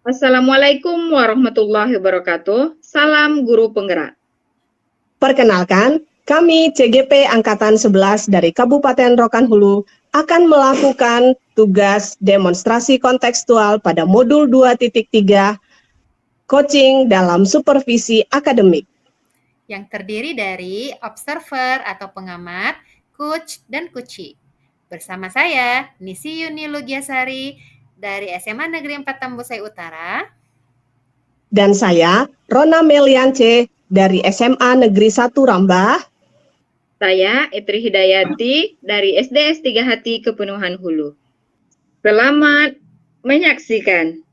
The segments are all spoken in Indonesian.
Assalamualaikum warahmatullahi wabarakatuh. Salam guru penggerak. Perkenalkan, kami CGP Angkatan 11 dari Kabupaten Rokan Hulu akan melakukan tugas demonstrasi kontekstual pada modul 2.3 coaching dalam supervisi akademik. Yang terdiri dari observer atau pengamat, coach, dan coachee. Bersama saya, Nisi Yuni Lugiasari dari SMA Negeri 4 Tambusai Utara. Dan saya, Rona Meliance dari SMA Negeri 1 Rambah. Saya Etri Hidayati dari SDS 3 Hati Kepenuhan Hulu. Selamat menyaksikan.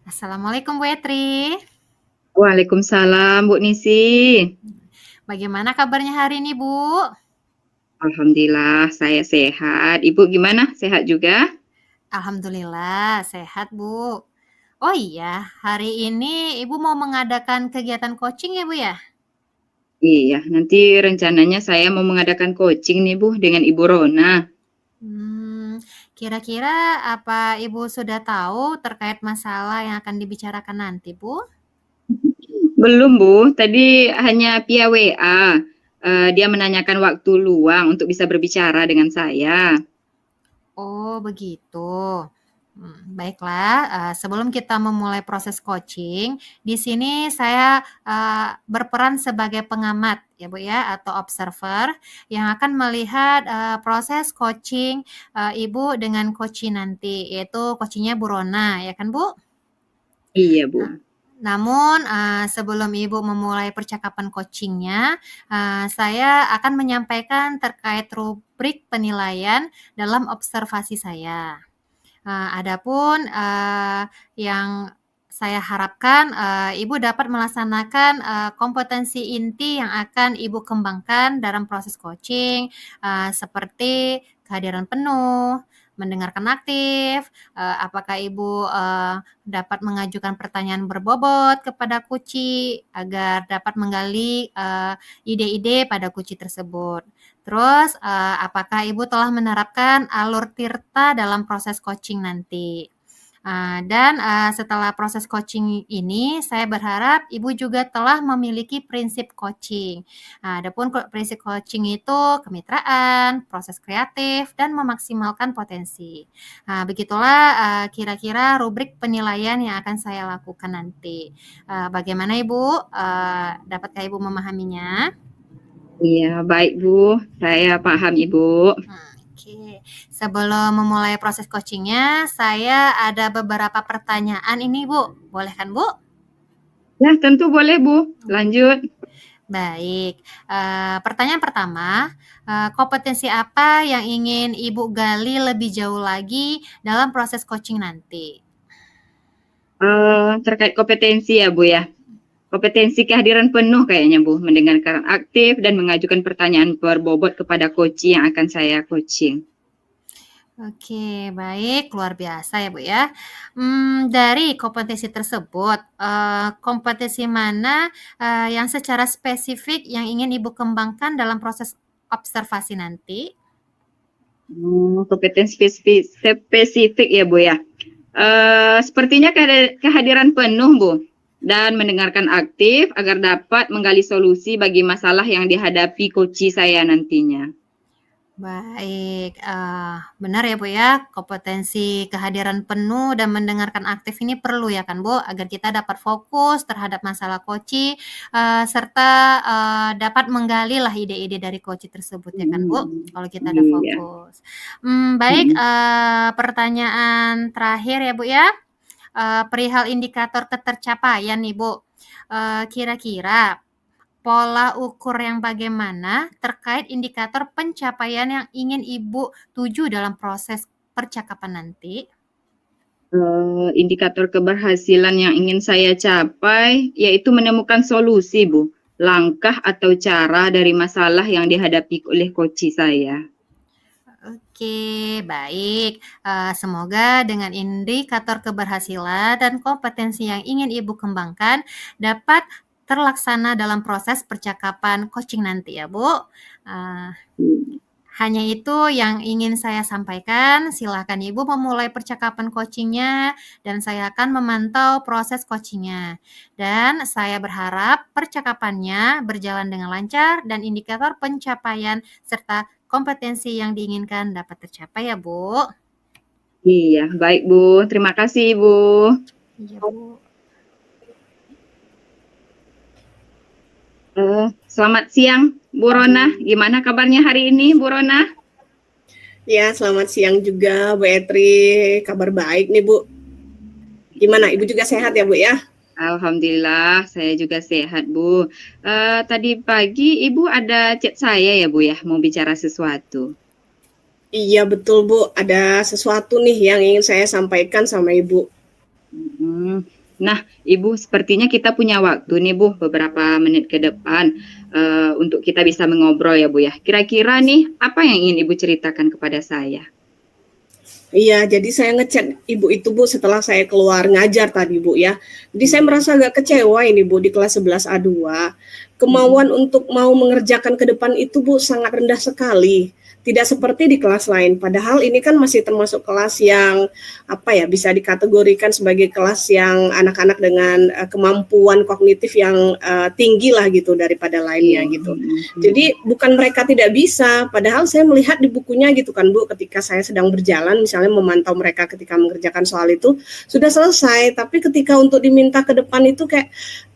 Assalamualaikum Bu Etri. Waalaikumsalam Bu Nisi. Bagaimana kabarnya hari ini Bu? Alhamdulillah saya sehat. Ibu gimana? Sehat juga? Alhamdulillah sehat Bu. Oh iya, hari ini Ibu mau mengadakan kegiatan coaching ya Bu ya? Iya, nanti rencananya saya mau mengadakan coaching nih Bu dengan Ibu Rona. Kira-kira apa Ibu sudah tahu terkait masalah yang akan dibicarakan nanti Bu? Belum Bu, tadi hanya via WA. Dia menanyakan waktu luang untuk bisa berbicara dengan saya. Oh begitu. Baiklah, sebelum kita memulai proses coaching, di sini saya berperan sebagai pengamat ya Bu ya, atau observer yang akan melihat proses coaching Ibu dengan coachee nanti, yaitu coachingnya Bu Rona, ya kan Bu? Iya Bu. Namun sebelum Ibu memulai percakapan coachingnya, saya akan menyampaikan terkait rubrik penilaian dalam observasi saya. Adapun yang saya harapkan Ibu dapat melaksanakan kompetensi inti yang akan Ibu kembangkan dalam proses coaching, seperti kehadiran penuh, mendengarkan aktif, apakah Ibu dapat mengajukan pertanyaan berbobot kepada coachee agar dapat menggali ide-ide pada coachee tersebut. Terus, apakah Ibu telah menerapkan alur tirta dalam proses coaching nanti? Dan setelah proses coaching ini, saya berharap Ibu juga telah memiliki prinsip coaching. Adapun prinsip coaching itu kemitraan, proses kreatif, dan memaksimalkan potensi. Begitulah kira-kira rubrik penilaian yang akan saya lakukan nanti. Bagaimana Ibu? Dapatkah Ibu memahaminya? Iya, baik Bu. Saya paham Ibu. Oke. Sebelum memulai proses coachingnya, saya ada beberapa pertanyaan ini Bu. Boleh kan Bu? Ya, tentu boleh Bu. Lanjut. Baik. Pertanyaan pertama, kompetensi apa yang ingin Ibu gali lebih jauh lagi dalam proses coaching nanti? Terkait kompetensi ya Bu ya. Kompetensi kehadiran penuh kayaknya Bu, mendengarkan aktif dan mengajukan pertanyaan berbobot kepada coachee yang akan saya coaching. Oke, baik, luar biasa ya Bu ya. Dari kompetensi tersebut, kompetensi mana yang secara spesifik yang ingin Ibu kembangkan dalam proses observasi nanti? Kompetensi spesifik ya Bu ya. Sepertinya kehadiran penuh Bu, dan mendengarkan aktif agar dapat menggali solusi bagi masalah yang dihadapi coachee saya nantinya. Baik, benar ya Bu ya, kompetensi kehadiran penuh dan mendengarkan aktif ini perlu ya kan Bu, agar kita dapat fokus terhadap masalah coachee, serta dapat menggali lah ide-ide dari coachee tersebut ya kan Bu, kalau kita ada fokus. Baik, pertanyaan terakhir ya Bu ya, perihal indikator ketercapaian nih Bu, kira-kira pola ukur yang bagaimana terkait indikator pencapaian yang ingin Ibu tuju dalam proses percakapan nanti? Indikator keberhasilan yang ingin saya capai yaitu menemukan solusi Bu, langkah atau cara dari masalah yang dihadapi oleh coachee saya. Oke, baik. Semoga dengan indikator keberhasilan dan kompetensi yang ingin Ibu kembangkan dapat terlaksana dalam proses percakapan coaching nanti ya, Bu. Eh, Hanya itu yang ingin saya sampaikan. Silakan Ibu memulai percakapan coachingnya dan saya akan memantau proses coachingnya. Dan saya berharap percakapannya berjalan dengan lancar dan indikator pencapaian serta kompetensi yang diinginkan dapat tercapai ya, Bu. Iya, baik Bu. Terima kasih Ibu. Iya, Bu. Selamat siang Bu Rona. Gimana kabarnya hari ini Bu Rona? Ya, selamat siang juga Bu Etri. Kabar baik nih Bu. Gimana? Ibu juga sehat ya Bu ya? Alhamdulillah, saya juga sehat Bu. Tadi pagi Ibu ada chat saya ya Bu ya, mau bicara sesuatu. Iya betul Bu, ada sesuatu nih yang ingin saya sampaikan sama Ibu. Nah, Ibu, sepertinya kita punya waktu nih Bu, beberapa menit ke depan untuk kita bisa mengobrol ya Bu ya. Kira-kira nih, apa yang ingin Ibu ceritakan kepada saya? Iya, jadi saya ngechat Ibu itu Bu setelah saya keluar ngajar tadi Bu ya. Jadi saya merasa agak kecewa ini Bu di kelas 11 A2. Kemauan untuk mau mengerjakan ke depan itu Bu sangat rendah sekali. Tidak seperti di kelas lain. Padahal ini kan masih termasuk kelas yang bisa dikategorikan sebagai kelas yang anak-anak dengan kemampuan kognitif yang tinggi lah gitu daripada lainnya gitu. Jadi bukan mereka tidak bisa, padahal saya melihat di bukunya gitu kan Bu, ketika saya sedang berjalan misalnya memantau mereka ketika mengerjakan soal itu sudah selesai, tapi ketika untuk diminta ke depan itu kayak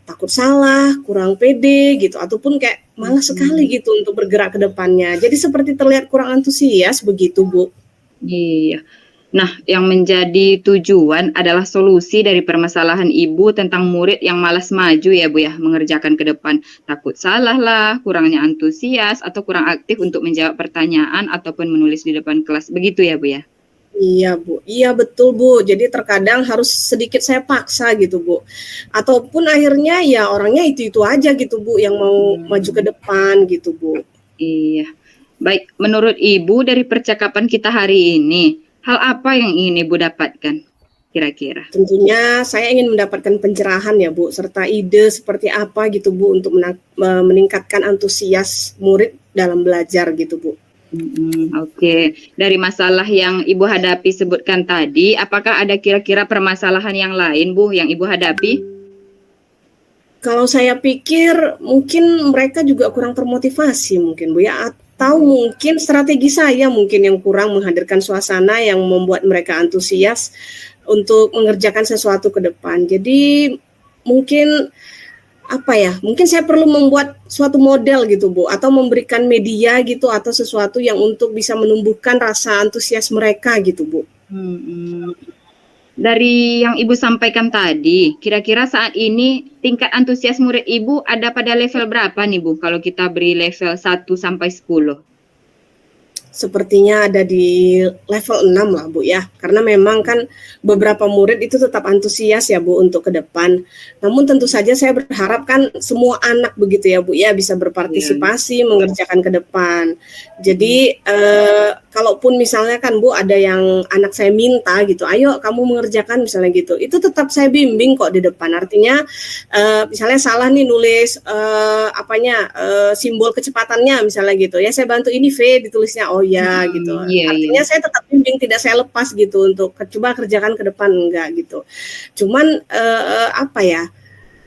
takut salah, kurang pede gitu, ataupun kayak malas sekali gitu untuk bergerak ke depannya. Jadi seperti terlihat kurang antusias begitu Bu. Iya. Nah, yang menjadi tujuan adalah solusi dari permasalahan Ibu tentang murid yang malas maju ya Bu ya, mengerjakan ke depan. Takut salah lah, kurangnya antusias, atau kurang aktif untuk menjawab pertanyaan ataupun menulis di depan kelas. Begitu ya Bu ya? Iya Bu, iya betul Bu. Jadi terkadang harus sedikit saya paksa gitu Bu. Ataupun akhirnya ya orangnya itu-itu aja gitu Bu yang mau maju ke depan gitu Bu. Iya. Baik, menurut Ibu dari percakapan kita hari ini, hal apa yang ingin Ibu dapatkan kira-kira? Tentunya saya ingin mendapatkan pencerahan ya Bu, serta ide seperti apa gitu Bu untuk meningkatkan antusias murid dalam belajar gitu Bu. Oke. Dari masalah yang Ibu hadapi sebutkan tadi, apakah ada kira-kira permasalahan yang lain Bu yang Ibu hadapi? Kalau saya pikir mungkin mereka juga kurang termotivasi mungkin Bu ya, atau mungkin strategi saya mungkin yang kurang menghadirkan suasana yang membuat mereka antusias untuk mengerjakan sesuatu ke depan. Jadi mungkin mungkin saya perlu membuat suatu model gitu Bu, atau memberikan media gitu atau sesuatu yang untuk bisa menumbuhkan rasa antusias mereka gitu Bu. Dari yang Ibu sampaikan tadi, kira-kira saat ini tingkat antusias murid Ibu ada pada level berapa nih Bu, kalau kita beri level 1 sampai 10? Sepertinya ada di level 6 lah Bu ya, karena memang kan beberapa murid itu tetap antusias ya Bu untuk ke depan. Namun tentu saja saya berharap kan semua anak begitu ya Bu ya bisa berpartisipasi mengerjakan ke depan. Jadi kalaupun misalnya kan Bu ada yang anak saya minta gitu, ayo kamu mengerjakan misalnya gitu, itu tetap saya bimbing kok di depan. Artinya misalnya salah nih nulis simbol kecepatannya misalnya gitu, ya saya bantu ini V ditulisnya gitu. Artinya saya tetap bimbing, tidak saya lepas gitu untuk coba kerjakan ke depan enggak gitu. Cuman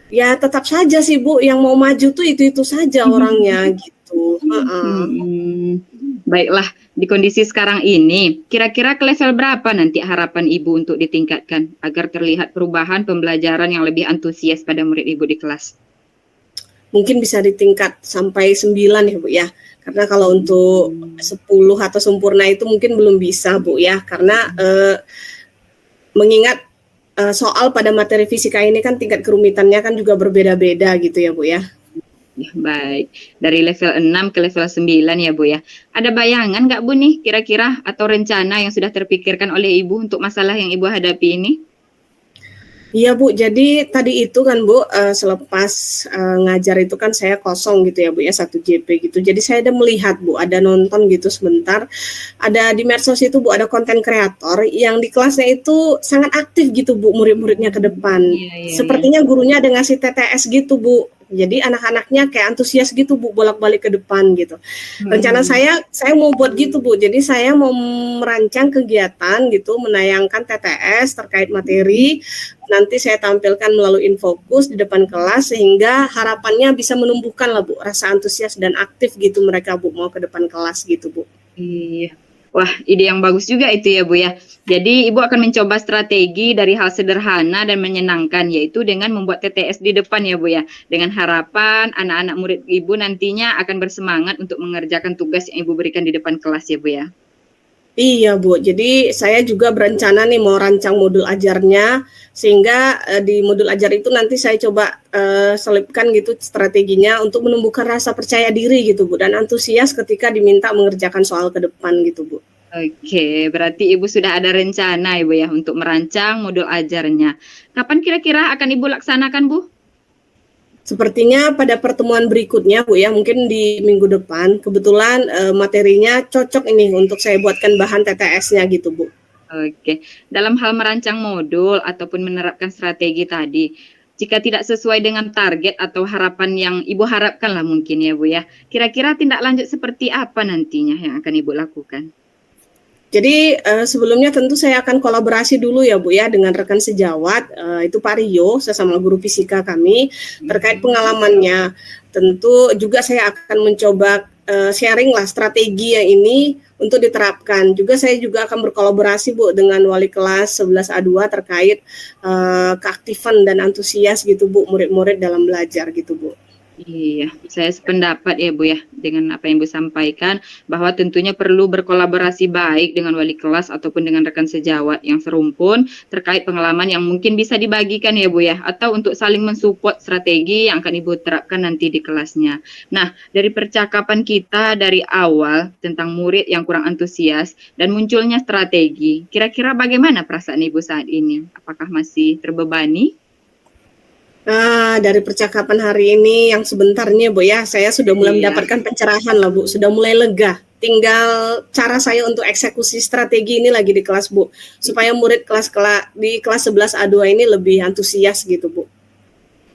ya tetap saja sih Bu yang mau maju tuh itu saja orangnya gitu. Baiklah, di kondisi sekarang ini, kira-kira ke level berapa nanti harapan Ibu untuk ditingkatkan agar terlihat perubahan pembelajaran yang lebih antusias pada murid Ibu di kelas? Mungkin bisa di tingkat sampai 9 ya Bu ya. Karena kalau untuk 10 atau sempurna itu mungkin belum bisa Bu ya. Karena mengingat soal pada materi fisika ini kan tingkat kerumitannya kan juga berbeda-beda gitu ya Bu ya. Ya, baik. Dari level 6 ke level 9 ya Bu ya. Ada bayangan nggak Bu nih kira-kira atau rencana yang sudah terpikirkan oleh Ibu untuk masalah yang Ibu hadapi ini? Iya Bu, jadi tadi itu kan Bu, selepas ngajar itu kan saya kosong gitu ya Bu ya, 1 JP gitu. Jadi saya ada melihat Bu, ada nonton gitu sebentar, ada di medsos itu Bu, ada konten kreator yang di kelasnya itu sangat aktif gitu Bu, murid-muridnya ke depan. Iya, iya, iya. Sepertinya gurunya ada ngasih TTS gitu Bu. Jadi anak-anaknya kayak antusias gitu Bu, bolak-balik ke depan gitu. Rencana saya mau buat gitu Bu. Jadi saya mau merancang kegiatan gitu, menayangkan TTS terkait materi. Nanti saya tampilkan melalui infokus di depan kelas sehingga harapannya bisa menumbuhkan lah Bu rasa antusias dan aktif gitu mereka Bu mau ke depan kelas gitu Bu. Iya. Wah, ide yang bagus juga itu ya Bu ya. Jadi Ibu akan mencoba strategi dari hal sederhana dan menyenangkan, yaitu dengan membuat TTS di depan ya Bu ya. Dengan harapan anak-anak murid Ibu nantinya akan bersemangat untuk mengerjakan tugas yang Ibu berikan di depan kelas ya Bu ya. Iya Bu, jadi saya juga berencana nih mau rancang modul ajarnya sehingga di modul ajar itu nanti saya coba selipkan gitu strateginya untuk menumbuhkan rasa percaya diri gitu Bu dan antusias ketika diminta mengerjakan soal ke depan gitu Bu. Oke, berarti Ibu sudah ada rencana Ibu ya untuk merancang modul ajarnya. Kapan kira-kira akan Ibu laksanakan Bu? Sepertinya pada pertemuan berikutnya Bu ya, mungkin di minggu depan. Kebetulan materinya cocok ini untuk saya buatkan bahan TTS-nya gitu Bu. Oke, dalam hal merancang modul ataupun menerapkan strategi tadi, jika tidak sesuai dengan target atau harapan yang Ibu harapkan lah mungkin ya Bu ya, kira-kira tindak lanjut seperti apa nantinya yang akan Ibu lakukan? Jadi sebelumnya tentu saya akan kolaborasi dulu ya Bu ya dengan rekan sejawat, itu Pak Rio, sesama guru fisika kami, terkait pengalamannya. Tentu juga saya akan mencoba sharing lah strategi yang ini untuk diterapkan. Juga saya juga akan berkolaborasi Bu dengan wali kelas 11 A2 terkait keaktifan dan antusias gitu Bu murid-murid dalam belajar gitu Bu. Iya, saya sependapat ya Bu ya dengan apa yang Bu sampaikan, bahwa tentunya perlu berkolaborasi baik dengan wali kelas ataupun dengan rekan sejawat yang serumpun terkait pengalaman yang mungkin bisa dibagikan ya Bu ya, atau untuk saling mensupport strategi yang akan Ibu terapkan nanti di kelasnya. Nah, dari percakapan kita dari awal tentang murid yang kurang antusias dan munculnya strategi, kira-kira bagaimana perasaan Ibu saat ini? Apakah masih terbebani? Dari percakapan hari ini yang sebentarnya Bu ya, saya sudah mulai Iya. mendapatkan pencerahan lah Bu, sudah mulai lega. Tinggal cara saya untuk eksekusi strategi ini lagi di kelas Bu, supaya murid di kelas 11 A2 ini lebih antusias gitu Bu.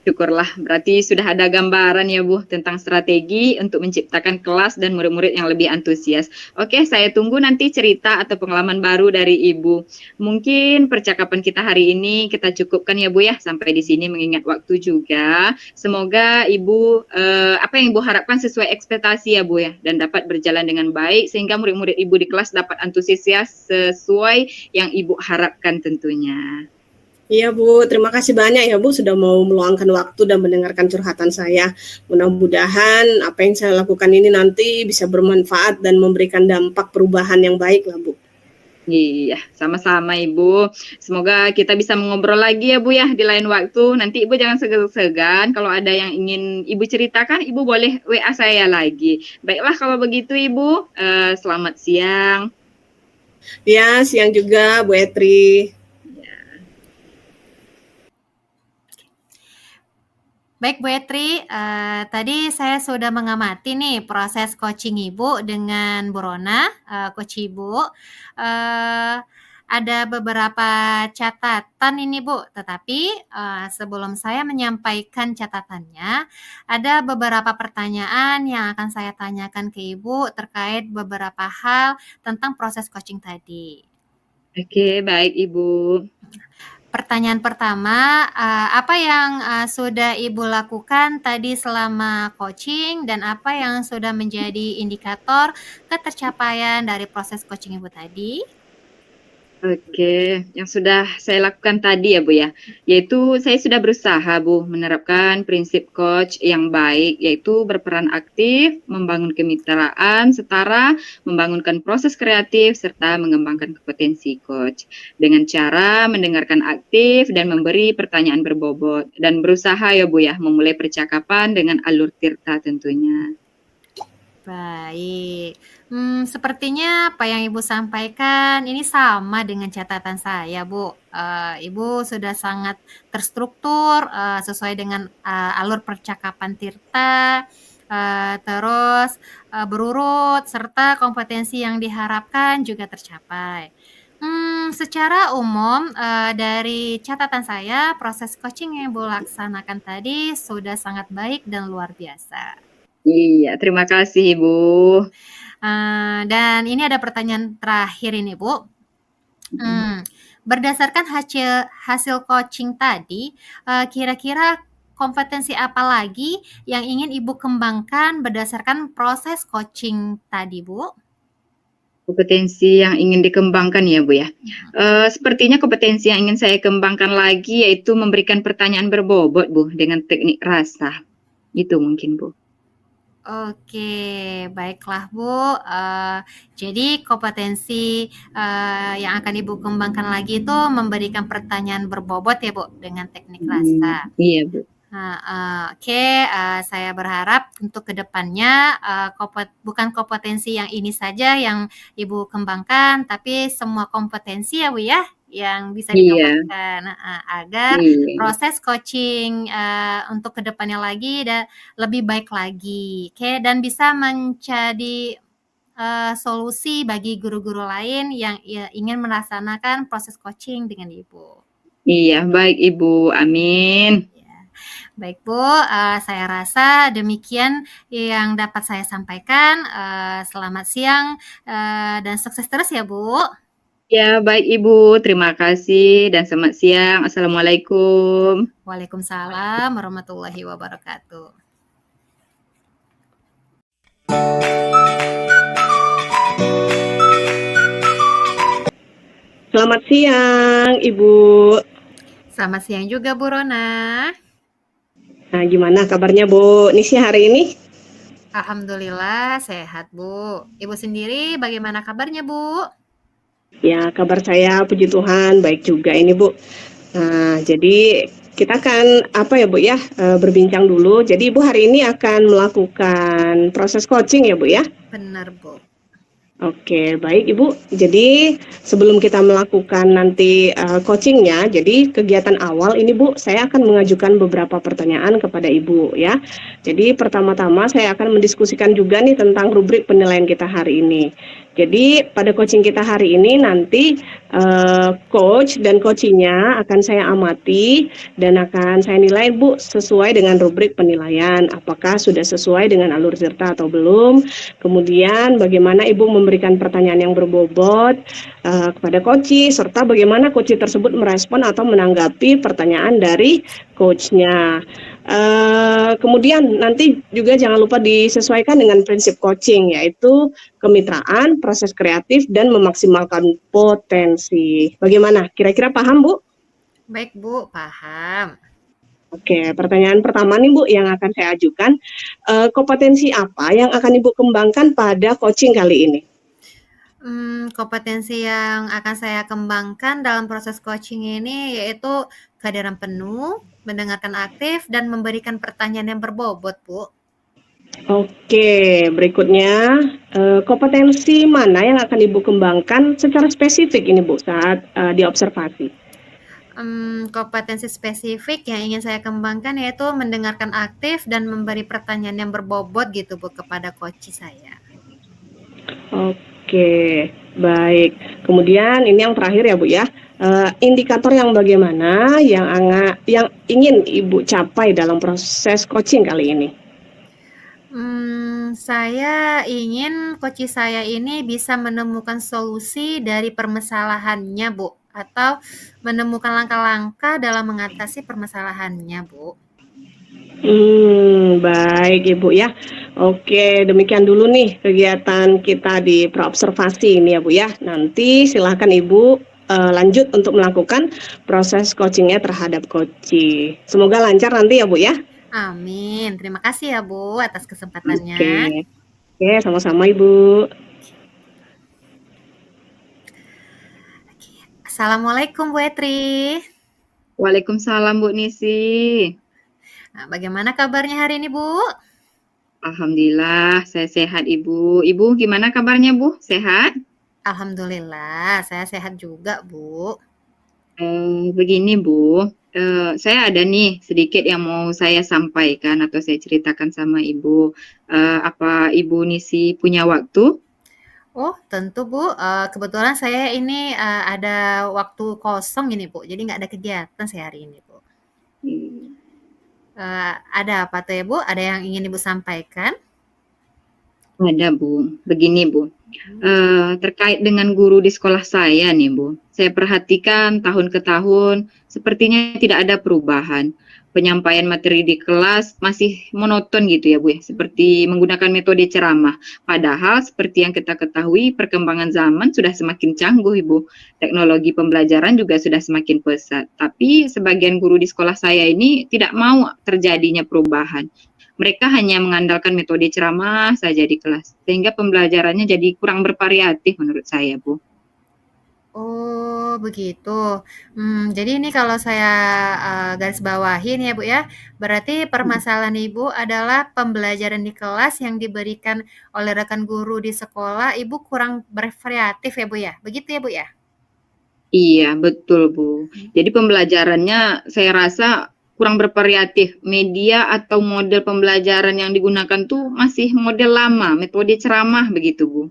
Syukurlah, berarti sudah ada gambaran ya Bu tentang strategi untuk menciptakan kelas dan murid-murid yang lebih antusias. Oke, saya tunggu nanti cerita atau pengalaman baru dari Ibu. Mungkin percakapan kita hari ini kita cukupkan ya Bu ya, sampai di sini mengingat waktu juga. Semoga Ibu, apa yang Ibu harapkan sesuai ekspektasi ya Bu ya, dan dapat berjalan dengan baik sehingga murid-murid Ibu di kelas dapat antusias sesuai yang Ibu harapkan tentunya. Iya Bu, terima kasih banyak ya Bu sudah mau meluangkan waktu dan mendengarkan curhatan saya. Mudah-mudahan apa yang saya lakukan ini nanti bisa bermanfaat dan memberikan dampak perubahan yang baik lah Bu. Iya, sama-sama Ibu. Semoga kita bisa mengobrol lagi ya Bu ya di lain waktu. Nanti Ibu jangan segan-segan. Kalau ada yang ingin Ibu ceritakan, Ibu boleh WA saya lagi. Baiklah kalau begitu Ibu, selamat siang. Ya, siang juga Bu Etri. Baik Bu Etri, tadi saya sudah mengamati nih proses coaching Ibu dengan Bu Rona, coach Ibu. Ada beberapa catatan ini Bu, tetapi sebelum saya menyampaikan catatannya, ada beberapa pertanyaan yang akan saya tanyakan ke Ibu terkait beberapa hal tentang proses coaching tadi. Oke, baik Ibu. Pertanyaan pertama, apa yang sudah Ibu lakukan tadi selama coaching dan apa yang sudah menjadi indikator ketercapaian dari proses coaching Ibu tadi? Oke, yang sudah saya lakukan tadi ya Bu ya, yaitu saya sudah berusaha Bu menerapkan prinsip coach yang baik, yaitu berperan aktif, membangun kemitraan setara, membangunkan proses kreatif, serta mengembangkan kompetensi coach. Dengan cara mendengarkan aktif dan memberi pertanyaan berbobot, dan berusaha ya Bu ya, memulai percakapan dengan alur tirta tentunya. Baik. Sepertinya apa yang Ibu sampaikan ini sama dengan catatan saya, Bu. Ibu sudah sangat terstruktur, sesuai dengan, alur percakapan Tirta, terus, berurut serta kompetensi yang diharapkan juga tercapai. Secara umum, dari catatan saya, proses coaching yang Ibu laksanakan tadi sudah sangat baik dan luar biasa. Iya, terima kasih Ibu. Dan ini ada pertanyaan terakhir ini, Bu. Berdasarkan hasil coaching tadi, kira-kira kompetensi apa lagi yang ingin Ibu kembangkan berdasarkan proses coaching tadi, Bu? Kompetensi yang ingin dikembangkan ya Bu ya. Sepertinya kompetensi yang ingin saya kembangkan lagi yaitu memberikan pertanyaan berbobot Bu dengan teknik rasa. Itu mungkin Bu. Oke, baiklah Bu. Jadi kompetensi yang akan Ibu kembangkan lagi itu memberikan pertanyaan berbobot ya Bu dengan teknik rasa. Iya Bu. Oke, saya berharap untuk kedepannya bukan kompetensi yang ini saja yang Ibu kembangkan, tapi semua kompetensi ya Bu ya yang bisa dikembangkan, agar proses coaching untuk kedepannya lagi dan lebih baik lagi, oke, dan bisa menjadi solusi bagi guru-guru lain yang ingin melaksanakan proses coaching dengan Ibu. Iya, baik Ibu, amin. Baik Bu, saya rasa demikian yang dapat saya sampaikan. Selamat siang dan sukses terus ya Bu. Ya, baik Ibu, terima kasih dan selamat siang. Assalamualaikum. Waalaikumsalam warahmatullahi wabarakatuh. Selamat siang Ibu. Selamat siang juga Bu Rona. Nah, gimana kabarnya Bu Nisi hari ini? Alhamdulillah sehat Bu. Ibu sendiri bagaimana kabarnya Bu? Ya, kabar saya puji Tuhan baik juga ini Bu. Nah, jadi kita akan Bu ya, berbincang dulu. Jadi Ibu hari ini akan melakukan proses coaching ya Bu ya? Benar Bu. Oke, baik Ibu. Jadi sebelum kita melakukan nanti coachingnya, jadi kegiatan awal ini Bu, saya akan mengajukan beberapa pertanyaan kepada Ibu ya. Jadi pertama-tama saya akan mendiskusikan juga nih tentang rubrik penilaian kita hari ini. Jadi pada coaching kita hari ini nanti coach dan coachingnya akan saya amati dan akan saya nilai Bu sesuai dengan rubrik penilaian. Apakah sudah sesuai dengan alur Tirta atau belum? Kemudian bagaimana Ibu memberikan pertanyaan yang berbobot kepada coach serta bagaimana coach tersebut merespon atau menanggapi pertanyaan dari coachnya. Kemudian nanti juga jangan lupa disesuaikan dengan prinsip coaching yaitu kemitraan, proses kreatif, dan memaksimalkan potensi. Bagaimana? Kira-kira paham Bu? Baik Bu, paham. Oke, pertanyaan pertama nih Bu yang akan saya ajukan, kompetensi apa yang akan Ibu kembangkan pada coaching kali ini? Kompetensi yang akan saya kembangkan dalam proses coaching ini yaitu kehadiran penuh, mendengarkan aktif, dan memberikan pertanyaan yang berbobot, Bu. Oke, berikutnya kompetensi mana yang akan Ibu kembangkan secara spesifik ini Bu saat diobservasi? Kompetensi spesifik yang ingin saya kembangkan yaitu mendengarkan aktif dan memberi pertanyaan yang berbobot gitu Bu kepada coach saya. Oke, baik. Kemudian ini yang terakhir ya Bu ya, indikator yang bagaimana yang ingin Ibu capai dalam proses coaching kali ini? Saya ingin coach saya ini bisa menemukan solusi dari permasalahannya Bu, atau menemukan langkah-langkah dalam mengatasi permasalahannya Bu. Baik Ibu ya. Oke, demikian dulu nih kegiatan kita di praobservasi ini ya Bu ya. Nanti silakan Ibu lanjut untuk melakukan proses coachingnya terhadap coach. Semoga lancar nanti ya Bu ya. Amin. Terima kasih ya Bu atas kesempatannya. Oke, sama-sama Ibu. Assalamualaikum Bu Etri. Waalaikumsalam Bu Nisi. Nah, bagaimana kabarnya hari ini Bu? Alhamdulillah, saya sehat Ibu. Ibu gimana kabarnya Bu? Sehat? Alhamdulillah, saya sehat juga, Bu. Begini Bu, saya ada nih sedikit yang mau saya sampaikan atau saya ceritakan sama Ibu. Apa Ibu Nisi punya waktu? Oh, tentu, Bu. Kebetulan saya ini, ada waktu kosong ini, Bu, jadi nggak ada kegiatan saya hari ini, Bu. Hmm, Ada apa tuh ya, Bu? Ada yang ingin Ibu sampaikan? Ada Bu. Begini Bu, terkait dengan guru di sekolah saya nih Bu, saya perhatikan tahun ke tahun sepertinya tidak ada perubahan. Penyampaian materi di kelas masih monoton gitu ya Bu ya, seperti menggunakan metode ceramah. Padahal seperti yang kita ketahui perkembangan zaman sudah semakin canggih Ibu. Teknologi pembelajaran juga sudah semakin pesat. Tapi sebagian guru di sekolah saya ini tidak mau terjadinya perubahan. Mereka hanya mengandalkan metode ceramah saja di kelas, sehingga pembelajarannya jadi kurang bervariatif menurut saya, Bu. Oh, begitu. Jadi ini kalau saya, garis bawahi nih ya, Bu, ya, berarti permasalahan Ibu adalah pembelajaran di kelas yang diberikan oleh rekan guru di sekolah, Ibu kurang bervariatif ya, Bu, ya? Begitu ya, Bu, ya? Iya, betul, Bu. Jadi pembelajarannya saya rasa kurang bervariatif. Media atau model pembelajaran yang digunakan tuh masih model lama, metode ceramah begitu, Bu.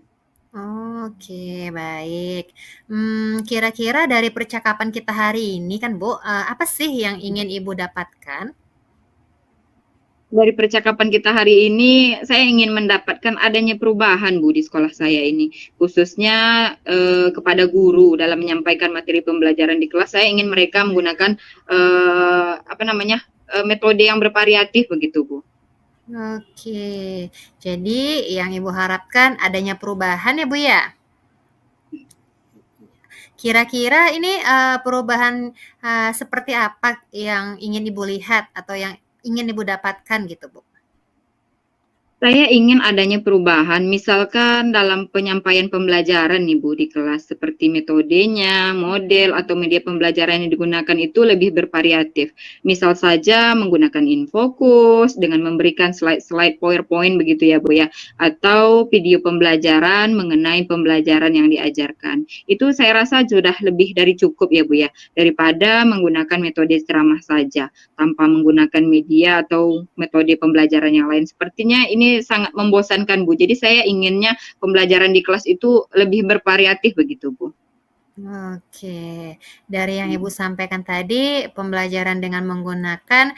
Oke, baik. Kira-kira dari percakapan kita hari ini kan, Bu, apa sih yang ingin Ibu dapatkan? Dari percakapan kita hari ini, saya ingin mendapatkan adanya perubahan, Bu, di sekolah saya ini. Khususnya kepada guru dalam menyampaikan materi pembelajaran di kelas, saya ingin mereka menggunakan metode yang bervariatif begitu, Bu. Oke, jadi yang Ibu harapkan adanya perubahan ya, Bu, ya? Kira-kira ini, perubahan, seperti apa yang ingin Ibu lihat atau yang ingin Ibu dapatkan gitu, Bu? Saya ingin adanya perubahan, misalkan dalam penyampaian pembelajaran nih Bu di kelas, seperti metodenya, model, atau media pembelajaran yang digunakan itu lebih bervariatif. Misal saja menggunakan infokus dengan memberikan slide-slide PowerPoint begitu ya Bu ya, atau video pembelajaran mengenai pembelajaran yang diajarkan. Itu saya rasa sudah lebih dari cukup ya Bu ya, daripada menggunakan metode ceramah saja tanpa menggunakan media atau metode pembelajaran yang lain. Sepertinya ini sangat membosankan, Bu. Jadi saya inginnya pembelajaran di kelas itu lebih bervariatif begitu, Bu. Oke, dari yang Ibu sampaikan tadi, pembelajaran dengan menggunakan,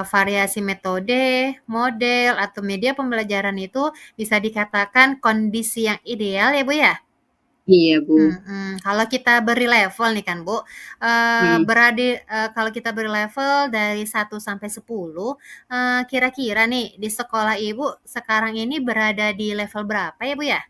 variasi metode, model, atau media pembelajaran itu bisa dikatakan kondisi yang ideal ya, Bu, ya? Iya, Bu. Kalau kita beri level nih kan, Bu, Mhm. kalau kita beri level dari 1 sampai 10, kira-kira nih di sekolah Ibu sekarang ini berada di level berapa ya, Bu, ya?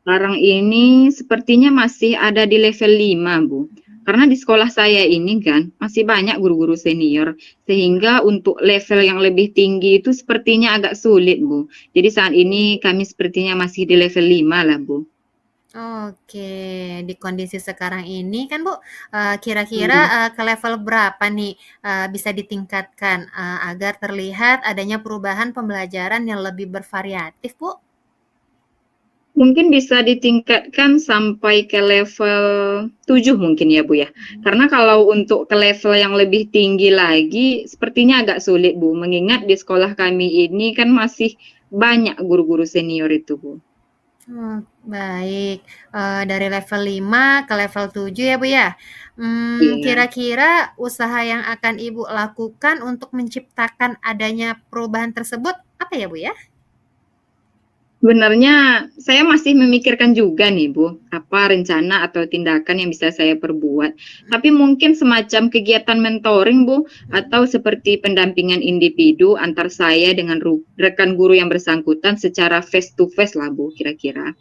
Sekarang ini sepertinya masih ada di level 5, Bu. Karena di sekolah saya ini kan masih banyak guru-guru senior, sehingga untuk level yang lebih tinggi itu sepertinya agak sulit, Bu. Jadi saat ini kami sepertinya masih di level 5 lah, Bu. Oke, di kondisi sekarang ini kan, Bu, kira-kira, Mhm. ke level berapa nih, bisa ditingkatkan, agar terlihat adanya perubahan pembelajaran yang lebih bervariatif, Bu? Mungkin bisa ditingkatkan sampai ke level 7 mungkin ya, Bu, ya. Karena kalau untuk ke level yang lebih tinggi lagi sepertinya agak sulit, Bu, mengingat di sekolah kami ini kan masih banyak guru-guru senior itu, Bu. Baik, dari level 5 ke level 7 ya, Bu, ya. Iya. Kira-kira usaha yang akan Ibu lakukan untuk menciptakan adanya perubahan tersebut apa ya, Bu, ya? Sebenarnya saya masih memikirkan juga nih, Bu, apa rencana atau tindakan yang bisa saya perbuat. Tapi mungkin semacam kegiatan mentoring, Bu, atau seperti pendampingan individu antar saya dengan rekan guru yang bersangkutan secara face to face lah, Bu, kira-kira.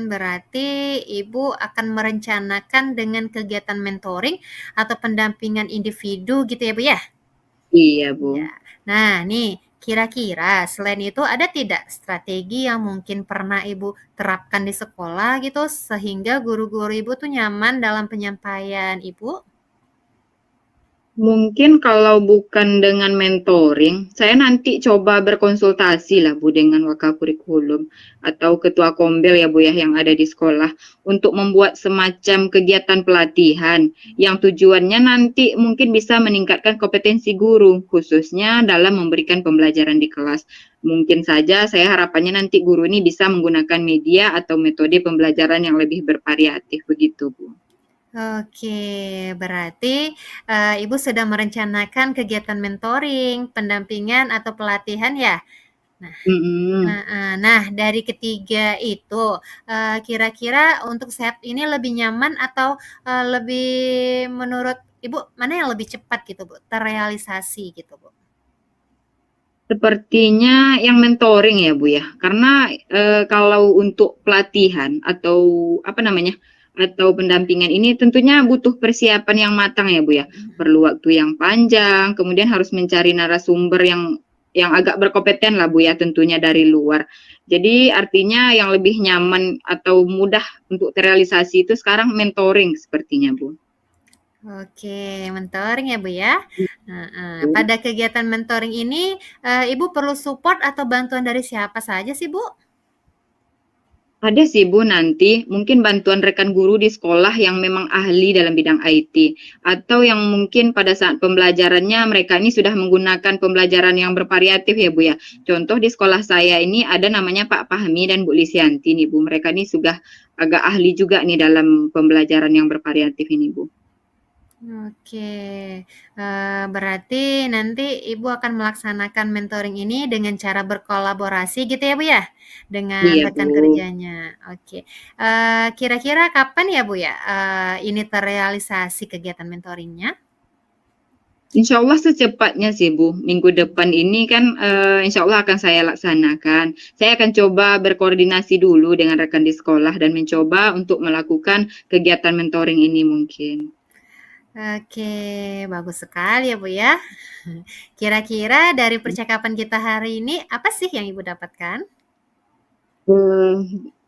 Berarti Ibu akan merencanakan dengan kegiatan mentoring atau pendampingan individu gitu ya, Bu, ya? Iya, Ya. Bu. Nah, nih, kira-kira selain itu ada tidak strategi yang mungkin pernah Ibu terapkan di sekolah gitu sehingga guru-guru Ibu tuh nyaman dalam penyampaian Ibu? Mungkin kalau bukan dengan mentoring, saya nanti coba berkonsultasi lah Bu dengan Wakakurikulum atau ketua kombel ya Bu ya yang ada di sekolah untuk membuat semacam kegiatan pelatihan yang tujuannya nanti mungkin bisa meningkatkan kompetensi guru khususnya dalam memberikan pembelajaran di kelas. Mungkin saja saya harapannya nanti guru ini bisa menggunakan media atau metode pembelajaran yang lebih bervariatif begitu Bu. Oke, berarti, Ibu sudah merencanakan kegiatan mentoring, pendampingan, atau pelatihan ya? Nah Mm-mm. nah dari ketiga itu, kira-kira untuk saat ini lebih nyaman atau, lebih menurut Ibu mana yang lebih cepat gitu Bu, terrealisasi gitu Bu? Sepertinya yang mentoring ya Bu ya, karena kalau untuk pelatihan atau apa namanya atau pendampingan ini tentunya butuh persiapan yang matang ya Bu ya, perlu waktu yang panjang, kemudian harus mencari narasumber yang agak berkompeten lah Bu ya tentunya dari luar. Jadi artinya yang lebih nyaman atau mudah untuk terrealisasi itu sekarang mentoring sepertinya Bu. Oke, mentoring ya Bu ya. Pada kegiatan mentoring ini, Ibu perlu support atau bantuan dari siapa saja sih Bu? Ada sih Bu nanti, mungkin bantuan rekan guru di sekolah yang memang ahli dalam bidang IT. Atau yang mungkin pada saat pembelajarannya mereka ini sudah menggunakan pembelajaran yang bervariatif ya Bu ya. Contoh di sekolah saya ini ada namanya Pak Fahmi dan Bu Lisianti nih Bu. Mereka ini sudah agak ahli juga nih dalam pembelajaran yang bervariatif ini Bu. Oke, berarti nanti Ibu akan melaksanakan mentoring ini dengan cara berkolaborasi gitu ya Bu ya? Dengan Iya Bu. rekan kerjanya, oke. Kira-kira kapan ya Bu ya, ini terrealisasi kegiatan mentoringnya? Insya Allah secepatnya sih Bu. Minggu depan ini kan insya Allah akan saya laksanakan. Saya akan coba berkoordinasi dulu dengan rekan di sekolah dan mencoba untuk melakukan kegiatan mentoring ini mungkin. Oke, bagus sekali ya Bu ya. Kira-kira dari percakapan kita hari ini, apa sih yang Ibu dapatkan?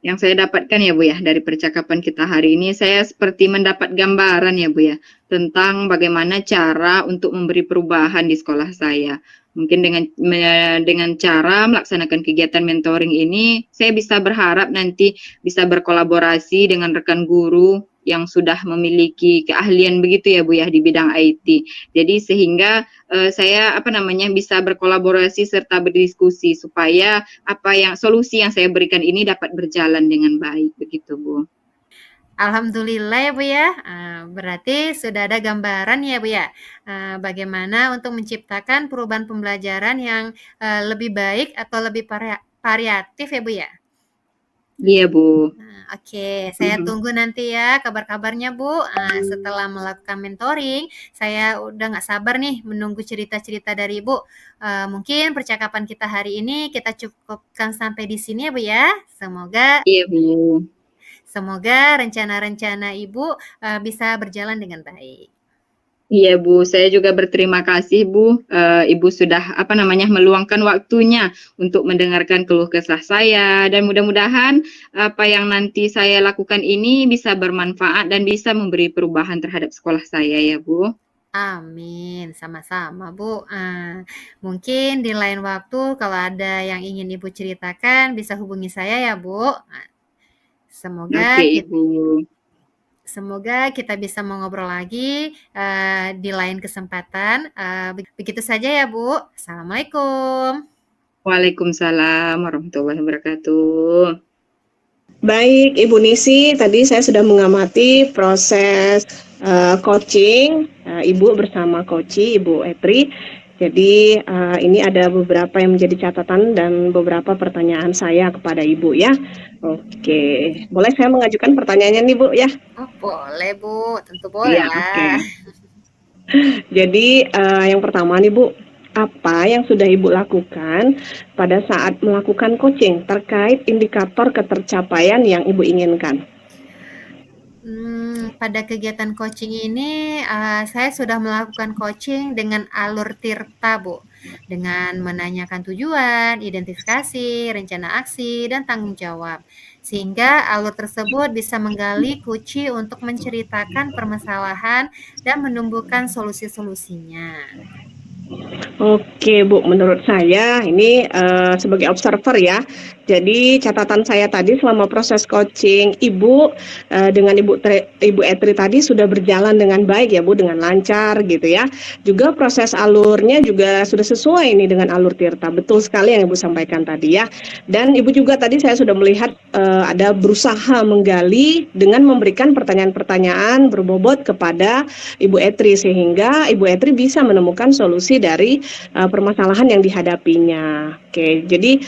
Yang saya dapatkan ya Bu ya dari percakapan kita hari ini, saya seperti mendapat gambaran ya Bu ya tentang bagaimana cara untuk memberi perubahan di sekolah saya. Mungkin dengan cara melaksanakan kegiatan mentoring ini, saya bisa berharap nanti bisa berkolaborasi dengan rekan guru yang sudah memiliki keahlian begitu ya Bu ya di bidang IT. Jadi sehingga saya apa namanya bisa berkolaborasi serta berdiskusi supaya apa yang solusi yang saya berikan ini dapat berjalan dengan baik begitu Bu. Alhamdulillah ya Bu ya, berarti sudah ada gambaran ya Bu ya, bagaimana untuk menciptakan perubahan pembelajaran yang, lebih baik atau lebih variatif ya Bu ya? Iya Bu. Oke, saya tunggu nanti ya kabar-kabarnya Bu, setelah melakukan mentoring, saya udah nggak sabar nih menunggu cerita-cerita dari Ibu. Mungkin percakapan kita hari ini kita cukupkan sampai di sini ya Bu ya. Iya Bu. Semoga rencana-rencana Ibu, bisa berjalan dengan baik. Iya Bu, saya juga berterima kasih Bu. Ibu sudah apa namanya meluangkan waktunya untuk mendengarkan keluh kesah saya dan mudah-mudahan apa yang nanti saya lakukan ini bisa bermanfaat dan bisa memberi perubahan terhadap sekolah saya ya Bu. Amin, sama-sama Bu. Mungkin di lain waktu kalau ada yang ingin Ibu ceritakan bisa hubungi saya ya Bu. Semoga Oke kit Ibu. semoga kita bisa mengobrol lagi, di lain kesempatan, begitu saja ya Bu. Assalamualaikum. Waalaikumsalam warahmatullahi wabarakatuh. Baik, Ibu Nisi, tadi saya sudah mengamati proses coaching Ibu bersama Koci, Ibu Etri. Jadi ini ada beberapa yang menjadi catatan dan beberapa pertanyaan saya kepada Ibu ya. Oke, boleh saya mengajukan pertanyaannya nih Bu ya? Oh boleh Bu, tentu boleh Iya, oke. lah. Jadi yang pertama nih Bu, apa yang sudah Ibu lakukan pada saat melakukan coaching terkait indikator ketercapaian yang Ibu inginkan? Pada kegiatan coaching ini, saya sudah melakukan coaching dengan alur Tirta, Bu. Dengan menanyakan tujuan, identifikasi, rencana aksi, dan tanggung jawab. sehingga alur tersebut bisa menggali kunci untuk menceritakan permasalahan dan menumbuhkan solusi-solusinya. Oke Bu, menurut saya ini sebagai observer ya. Jadi catatan saya tadi selama proses coaching Ibu dengan Ibu Etri tadi sudah berjalan dengan baik ya Bu, dengan lancar gitu ya. Juga proses alurnya juga sudah sesuai ini dengan alur Tirta. Betul sekali yang Ibu sampaikan tadi ya. Dan Ibu juga tadi saya sudah melihat ada berusaha menggali dengan memberikan pertanyaan-pertanyaan berbobot kepada Ibu Etri sehingga Ibu Etri bisa menemukan solusi dari permasalahan yang dihadapinya. Oke, jadi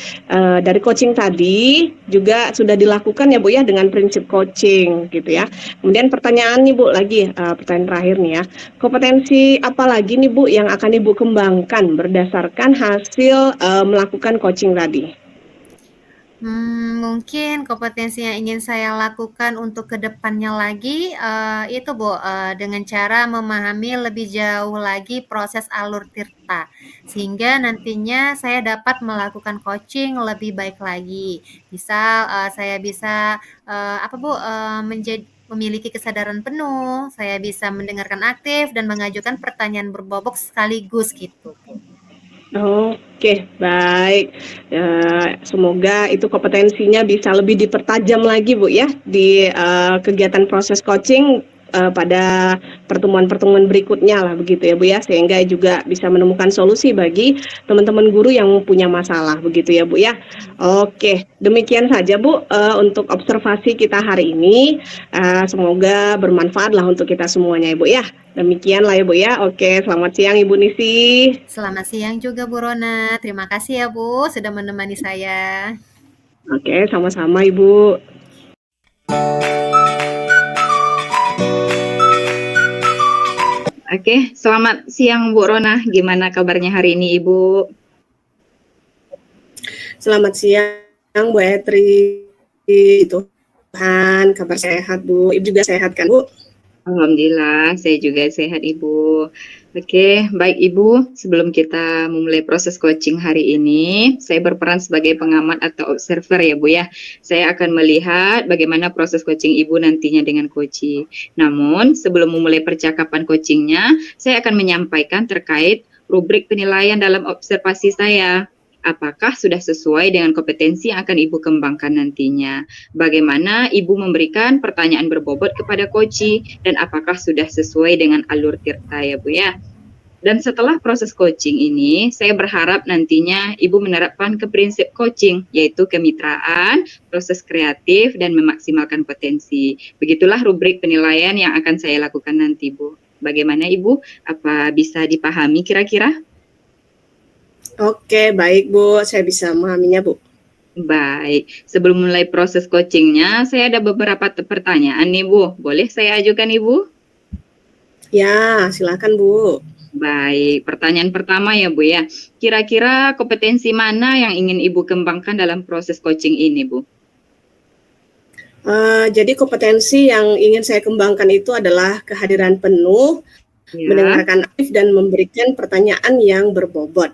dari coaching tadi juga sudah dilakukan ya Bu ya dengan prinsip coaching gitu ya. Kemudian pertanyaan nih Bu lagi, pertanyaan terakhir nih ya. Kompetensi apa lagi nih Bu yang akan Ibu kembangkan berdasarkan hasil melakukan coaching tadi? Mungkin kompetensi yang ingin saya lakukan untuk kedepannya lagi, itu Bu, dengan cara memahami lebih jauh lagi proses alur Tirta, sehingga nantinya saya dapat melakukan coaching lebih baik lagi. Misal, saya bisa, apa Bu, memiliki kesadaran penuh, saya bisa mendengarkan aktif dan mengajukan pertanyaan berbobot sekaligus gitu Bu. Oke, baik. Semoga itu kompetensinya bisa lebih dipertajam lagi, Bu, ya, di kegiatan proses coaching pada pertemuan-pertemuan berikutnya lah, begitu ya, Bu, ya, sehingga juga bisa menemukan solusi bagi teman-teman guru yang punya masalah, begitu ya, Bu, ya. Oke, demikian saja, Bu, untuk observasi kita hari ini. Semoga bermanfaat lah untuk kita semuanya, Ibu, ya. Demikian lah ya Bu ya. Oke, selamat siang Ibu Nisi. Selamat siang juga Bu Rona. Terima kasih ya Bu sudah menemani saya. Oke, sama-sama Ibu. Oke, selamat siang Bu Rona. Gimana kabarnya hari ini Ibu? Selamat siang Bu Etri. Tuhan, kabar sehat Bu. Ibu juga sehat kan Bu? Alhamdulillah, saya juga sehat Ibu. Oke, baik Ibu, sebelum kita memulai proses coaching hari ini, saya berperan sebagai pengamat atau observer ya Bu ya. Saya akan melihat bagaimana proses coaching Ibu nantinya dengan coaching. Namun, sebelum memulai percakapan coachingnya, saya akan menyampaikan terkait rubrik penilaian dalam observasi saya. Apakah sudah sesuai dengan kompetensi yang akan Ibu kembangkan nantinya? Bagaimana Ibu memberikan pertanyaan berbobot kepada coaching dan apakah sudah sesuai dengan alur Tirta ya Bu ya? Dan setelah proses coaching ini, saya berharap nantinya Ibu menerapkan ke prinsip coaching, yaitu kemitraan, proses kreatif, dan memaksimalkan potensi. Begitulah rubrik penilaian yang akan saya lakukan nanti Bu. Bagaimana Ibu? Apa bisa dipahami kira-kira? Oke, baik Bu, saya bisa memahaminya Bu. Baik, sebelum mulai proses coachingnya, saya ada beberapa pertanyaan nih Bu. Boleh saya ajukan Ibu? Ya, silakan Bu. Baik, pertanyaan pertama ya Bu ya. Kira-kira kompetensi mana yang ingin Ibu kembangkan dalam proses coaching ini Bu? Jadi kompetensi yang ingin saya kembangkan itu adalah kehadiran penuh, mendengarkan aktif dan memberikan pertanyaan yang berbobot.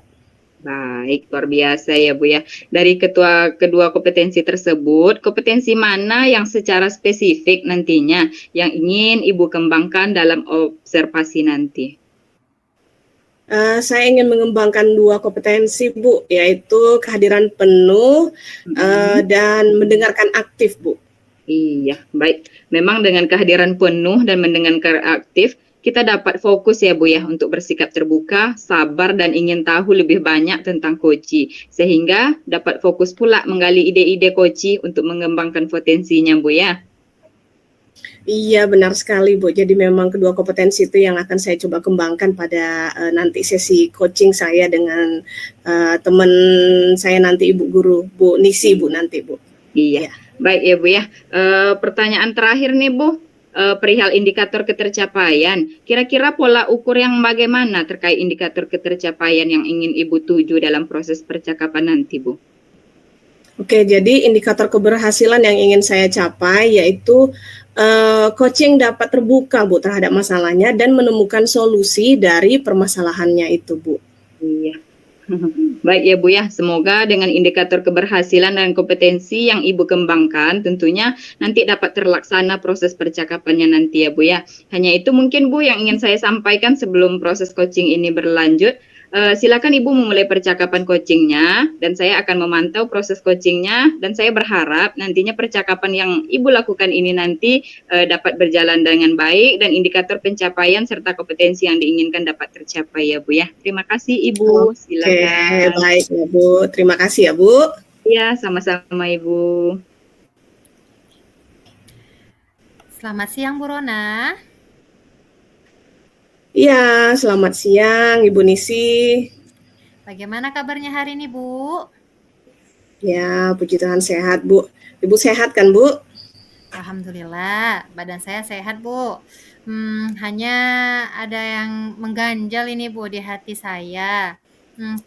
Baik, luar biasa ya Bu ya. Dari kedua kompetensi tersebut, kompetensi mana yang secara spesifik nantinya yang ingin Ibu kembangkan dalam observasi nanti? Saya ingin mengembangkan dua kompetensi Bu, yaitu kehadiran penuh dan mendengarkan aktif Bu. Iya, baik. Memang dengan kehadiran penuh dan mendengarkan aktif, kita dapat fokus ya Bu ya untuk bersikap terbuka, sabar dan ingin tahu lebih banyak tentang coaching sehingga dapat fokus pula menggali ide-ide coaching untuk mengembangkan potensinya Bu ya. Iya benar sekali Bu. Jadi memang kedua kompetensi itu yang akan saya coba kembangkan pada nanti sesi coaching saya dengan teman saya nanti Ibu Guru Bu Nisi Bu nanti Bu. Iya. Baik ya Bu ya. Pertanyaan terakhir nih Bu. Perihal indikator ketercapaian, kira-kira pola ukur yang bagaimana terkait indikator ketercapaian yang ingin Ibu tuju dalam proses percakapan nanti, Bu? Oke, jadi indikator keberhasilan yang ingin saya capai yaitu coaching dapat terbuka, Bu, terhadap masalahnya dan menemukan solusi dari permasalahannya itu, Bu. Iya. Baik ya Bu ya, semoga dengan indikator keberhasilan dan kompetensi yang Ibu kembangkan tentunya nanti dapat terlaksana proses percakapannya nanti ya Bu ya. Hanya itu mungkin Bu yang ingin saya sampaikan sebelum proses coaching ini berlanjut. Silakan Ibu memulai percakapan coachingnya dan saya akan memantau proses coachingnya dan saya berharap nantinya percakapan yang Ibu lakukan ini nanti dapat berjalan dengan baik dan indikator pencapaian serta kompetensi yang diinginkan dapat tercapai ya Bu ya. Terima kasih Ibu. Silakan. Baik ya Bu. Terima kasih ya Bu. Ya, sama-sama Ibu. Selamat siang Bu Rona. Iya, selamat siang Ibu Nisi. Bagaimana kabarnya hari ini Bu? Ya, puji Tuhan sehat Bu. Ibu sehat kan Bu? Alhamdulillah, badan saya sehat Bu. Hanya ada yang mengganjal ini Bu di hati saya.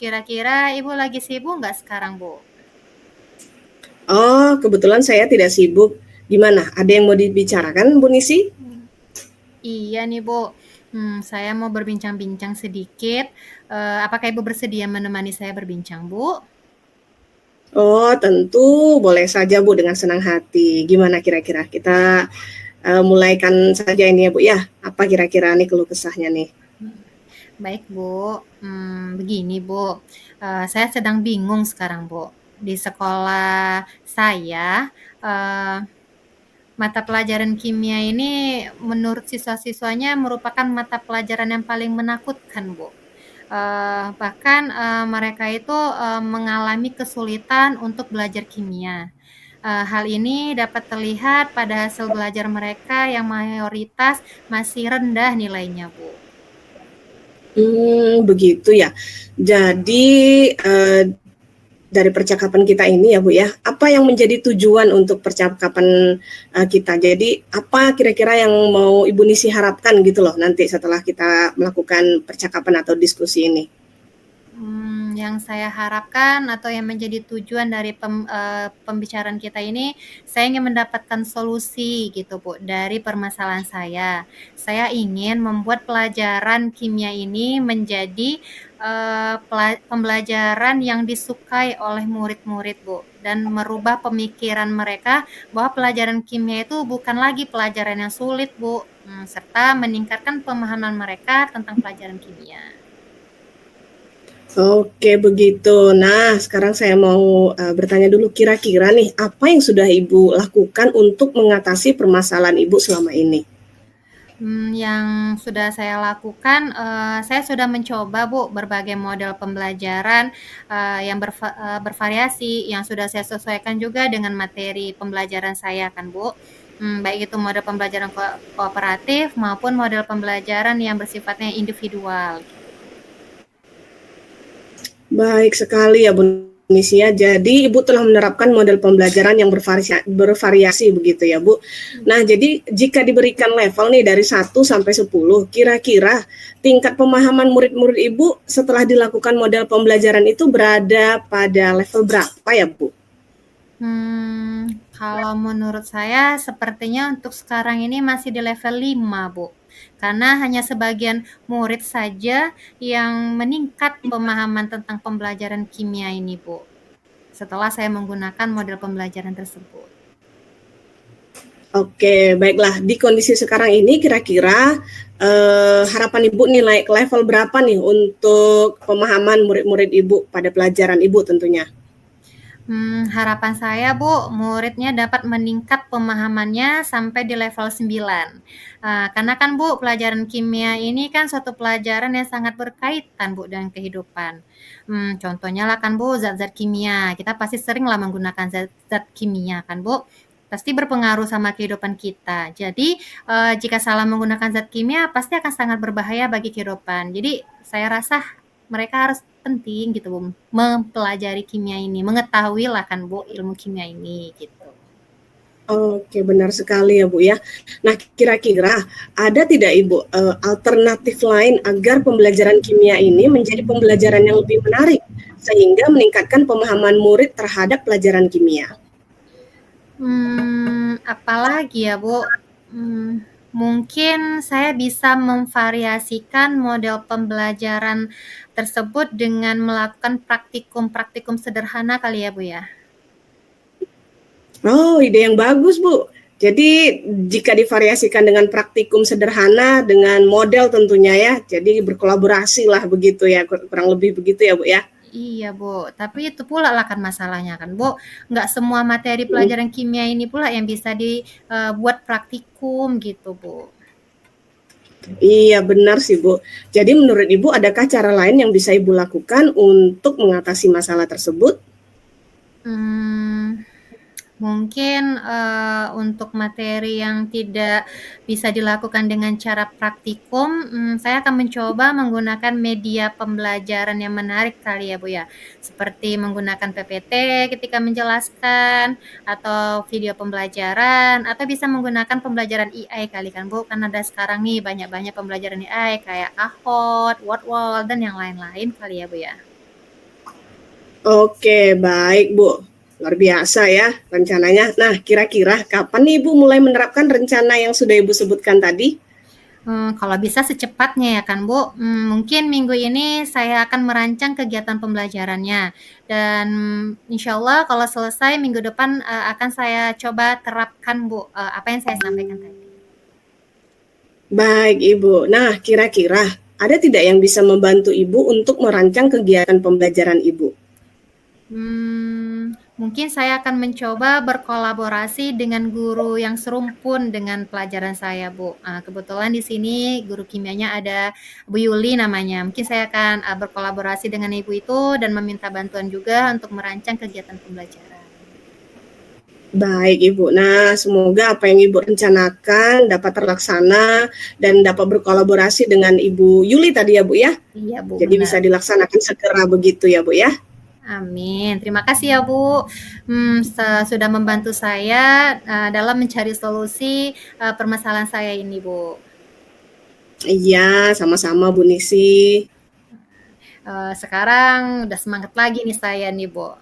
Kira-kira Ibu lagi sibuk nggak sekarang Bu? Oh, kebetulan saya tidak sibuk. Gimana? Ada yang mau dibicarakan Bu Nisi? Iya nih Bu. Saya mau berbincang-bincang sedikit. Apakah Ibu bersedia menemani saya berbincang Bu? Oh, tentu boleh saja Bu, dengan senang hati. Gimana kira-kira kita mulaikan saja ini ya Bu ya. Apa kira-kira nih keluh kesahnya nih? Baik Bu, begini Bu, saya sedang bingung sekarang Bu. Di sekolah saya, mata pelajaran kimia ini menurut siswa-siswanya merupakan mata pelajaran yang paling menakutkan Bu. Bahkan mereka itu mengalami kesulitan untuk belajar kimia. Hal ini dapat terlihat pada hasil belajar mereka yang mayoritas masih rendah nilainya Bu. Begitu ya. Jadi dari percakapan kita ini ya Bu ya, apa yang menjadi tujuan untuk percakapan kita? Jadi apa kira-kira yang mau Ibu Nisi harapkan gitu loh nanti setelah kita melakukan percakapan atau diskusi ini? Yang saya harapkan atau yang menjadi tujuan dari pembicaraan kita ini, saya ingin mendapatkan solusi gitu Bu dari permasalahan saya. Saya ingin membuat pelajaran kimia ini menjadi pembelajaran yang disukai oleh murid-murid Bu, dan merubah pemikiran mereka bahwa pelajaran kimia itu bukan lagi pelajaran yang sulit Bu, serta meningkatkan pemahaman mereka tentang pelajaran kimia. Oke begitu. Nah sekarang saya mau bertanya dulu, kira-kira nih apa yang sudah Ibu lakukan untuk mengatasi permasalahan Ibu selama ini? Yang sudah saya lakukan, saya sudah mencoba Bu berbagai model pembelajaran yang bervariasi, yang sudah saya sesuaikan juga dengan materi pembelajaran saya kan Bu. Baik itu model pembelajaran kooperatif maupun model pembelajaran yang bersifatnya individual. Baik sekali ya Bu Nisia. Jadi Ibu telah menerapkan model pembelajaran yang bervariasi begitu ya Bu. Nah jadi jika diberikan level nih dari 1 sampai 10, kira-kira tingkat pemahaman murid-murid Ibu setelah dilakukan model pembelajaran itu berada pada level berapa ya Bu? Kalau menurut saya sepertinya untuk sekarang ini masih di level 5 Bu. Karena hanya sebagian murid saja yang meningkat pemahaman tentang pembelajaran kimia ini Bu, setelah saya menggunakan model pembelajaran tersebut. Oke, baiklah. Di kondisi sekarang ini kira-kira harapan Ibu nih naik ke level berapa nih untuk pemahaman murid-murid Ibu pada pelajaran Ibu tentunya? Harapan saya Bu, muridnya dapat meningkat pemahamannya sampai di level 9. Karena kan Bu, pelajaran kimia ini kan suatu pelajaran yang sangat berkaitan Bu dengan kehidupan. Contohnya lah kan Bu, zat-zat kimia. Kita pasti sering lah menggunakan zat-zat kimia kan Bu. Pasti berpengaruh sama kehidupan kita. Jadi jika salah menggunakan zat kimia pasti akan sangat berbahaya bagi kehidupan. Jadi saya rasa mereka harus penting gitu Bu, mempelajari kimia ini, mengetahui lah kan Bu ilmu kimia ini gitu. Oke, benar sekali ya Bu ya. Nah kira-kira ada tidak Ibu alternatif lain agar pembelajaran kimia ini menjadi pembelajaran yang lebih menarik sehingga meningkatkan pemahaman murid terhadap pelajaran kimia? Apalagi ya Bu, Mungkin saya bisa memvariasikan model pembelajaran tersebut dengan melakukan praktikum-praktikum sederhana kali ya, Bu, ya? Oh, ide yang bagus, Bu. Jadi jika divariasikan dengan praktikum sederhana dengan model tentunya ya, jadi berkolaborasi lah begitu ya, kurang lebih begitu ya, Bu ya. Iya, Bu, tapi itu pula lah kan masalahnya kan, Bu, nggak semua materi Mm. pelajaran kimia ini pula yang bisa dibuat praktikum gitu, Bu. Iya benar sih Bu. Jadi menurut Ibu adakah cara lain yang bisa Ibu lakukan untuk mengatasi masalah tersebut? Mungkin untuk materi yang tidak bisa dilakukan dengan cara praktikum, saya akan mencoba menggunakan media pembelajaran yang menarik kali ya Bu ya, seperti menggunakan PPT ketika menjelaskan, atau video pembelajaran, atau bisa menggunakan pembelajaran AI kali kan Bu, kan ada sekarang nih banyak-banyak pembelajaran AI kayak Kahoot, Wordwall, dan yang lain-lain kali ya Bu ya. Oke, baik Bu. Luar biasa ya rencananya. Nah, kira-kira kapan nih Ibu mulai menerapkan rencana yang sudah Ibu sebutkan tadi? Kalau bisa secepatnya ya kan Bu. Mungkin minggu ini saya akan merancang kegiatan pembelajarannya, dan insya Allah kalau selesai minggu depan akan saya coba terapkan Bu, apa yang saya sampaikan tadi. Baik Ibu. Nah, kira-kira ada tidak yang bisa membantu Ibu untuk merancang kegiatan pembelajaran Ibu? Mungkin saya akan mencoba berkolaborasi dengan guru yang serumpun dengan pelajaran saya, Bu. Kebetulan di sini guru kimianya ada Bu Yuli namanya. Mungkin saya akan berkolaborasi dengan Ibu itu dan meminta bantuan juga untuk merancang kegiatan pembelajaran. Baik Ibu. Nah, semoga apa yang Ibu rencanakan dapat terlaksana dan dapat berkolaborasi dengan Ibu Yuli tadi ya Bu ya. Iya Bu. Jadi benar. bisa dilaksanakan segera begitu ya Bu ya. Amin. Terima kasih ya Bu, sudah membantu saya dalam mencari solusi permasalahan saya ini Bu. Iya, sama-sama Bu Nisi. Sekarang udah semangat lagi nih saya nih Bu,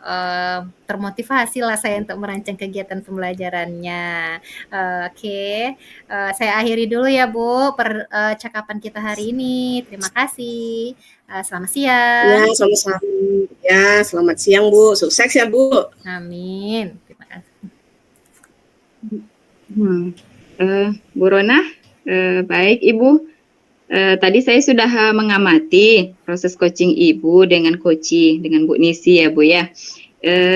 termotivasi lah saya untuk merancang kegiatan pembelajarannya. Oke, saya akhiri dulu ya Bu percakapan kita hari ini. Terima kasih. Selamat siang. Ya, sama-sama. Ya, selamat siang Bu. Sukses ya Bu. Amin. Terima kasih. Bu Rona, baik Ibu. Tadi saya sudah mengamati proses coaching Ibu dengan dengan Bu Nisi ya Bu ya.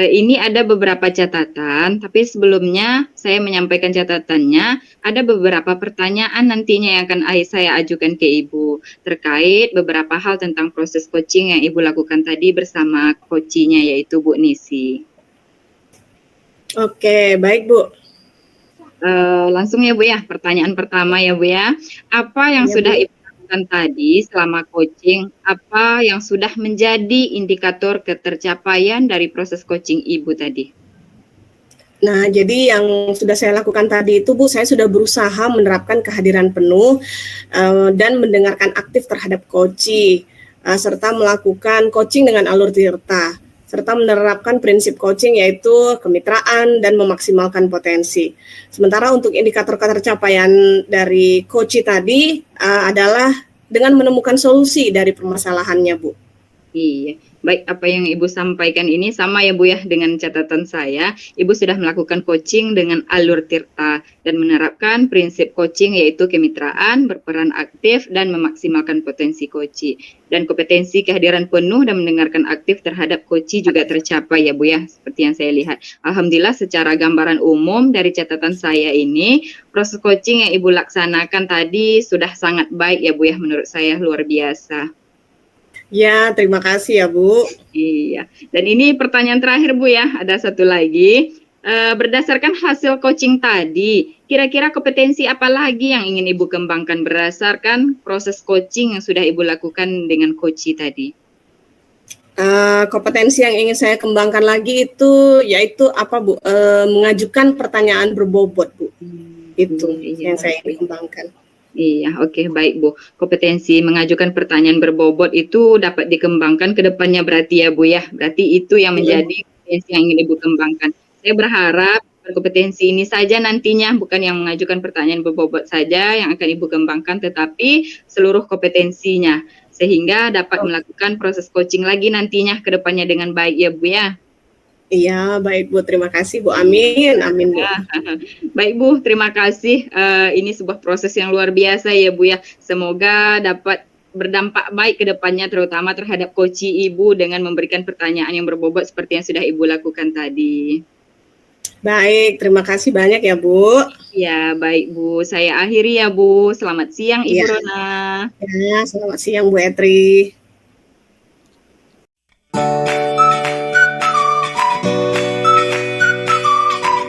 Ini ada beberapa catatan, tapi sebelumnya saya menyampaikan catatannya, ada beberapa pertanyaan nantinya yang akan saya ajukan ke Ibu terkait beberapa hal tentang proses coaching yang Ibu lakukan tadi bersama coachnya yaitu Bu Nisi. Oke, baik Bu. Langsung ya Bu ya, pertanyaan pertama ya Bu ya. Apa yang sudah Ibu lakukan tadi selama coaching, apa yang sudah menjadi indikator ketercapaian dari proses coaching Ibu tadi? Nah, jadi yang sudah saya lakukan tadi itu Bu, saya sudah berusaha menerapkan kehadiran penuh dan mendengarkan aktif terhadap coaching, serta melakukan coaching dengan alur tirta, serta menerapkan prinsip coaching yaitu kemitraan dan memaksimalkan potensi. Sementara untuk indikator ketercapaian dari coaching tadi adalah dengan menemukan solusi dari permasalahannya, Bu. Iya, baik apa yang Ibu sampaikan ini sama ya Bu ya dengan catatan saya. Ibu sudah melakukan coaching dengan alur tirta dan menerapkan prinsip coaching yaitu kemitraan, berperan aktif, dan memaksimalkan potensi coaching. Dan kompetensi kehadiran penuh dan mendengarkan aktif terhadap coaching juga tercapai ya Bu ya, seperti yang saya lihat. Alhamdulillah secara gambaran umum dari catatan saya ini, proses coaching yang Ibu laksanakan tadi sudah sangat baik ya Bu ya, menurut saya luar biasa. Ya, terima kasih ya Bu. Iya, dan ini pertanyaan terakhir Bu ya, ada satu lagi. Berdasarkan hasil coaching tadi, kira-kira kompetensi apa lagi yang ingin Ibu kembangkan berdasarkan proses coaching yang sudah Ibu lakukan dengan coach tadi? Kompetensi yang ingin saya kembangkan lagi itu yaitu apa Bu? Mengajukan pertanyaan berbobot Bu. Itu yang saya ingin kembangkan. Iya, oke, baik Bu. Kompetensi mengajukan pertanyaan berbobot itu dapat dikembangkan ke depannya berarti ya Bu ya. Berarti itu yang menjadi kompetensi yang ingin Ibu kembangkan. Saya berharap kompetensi ini saja nantinya, bukan yang mengajukan pertanyaan berbobot saja yang akan Ibu kembangkan, tetapi seluruh kompetensinya, sehingga dapat melakukan proses coaching lagi nantinya ke depannya dengan baik ya Bu ya. Iya, baik Bu, terima kasih Bu. Amin, amin Bu. Baik Bu, terima kasih. Ini sebuah proses yang luar biasa ya Bu ya. Semoga dapat berdampak baik ke depannya, terutama terhadap coaching Ibu dengan memberikan pertanyaan yang berbobot seperti yang sudah Ibu lakukan tadi. Baik, terima kasih banyak ya Bu. Ya, baik Bu. Saya akhiri ya Bu. Selamat siang Ibu Rona. Ya, selamat siang Bu Etri.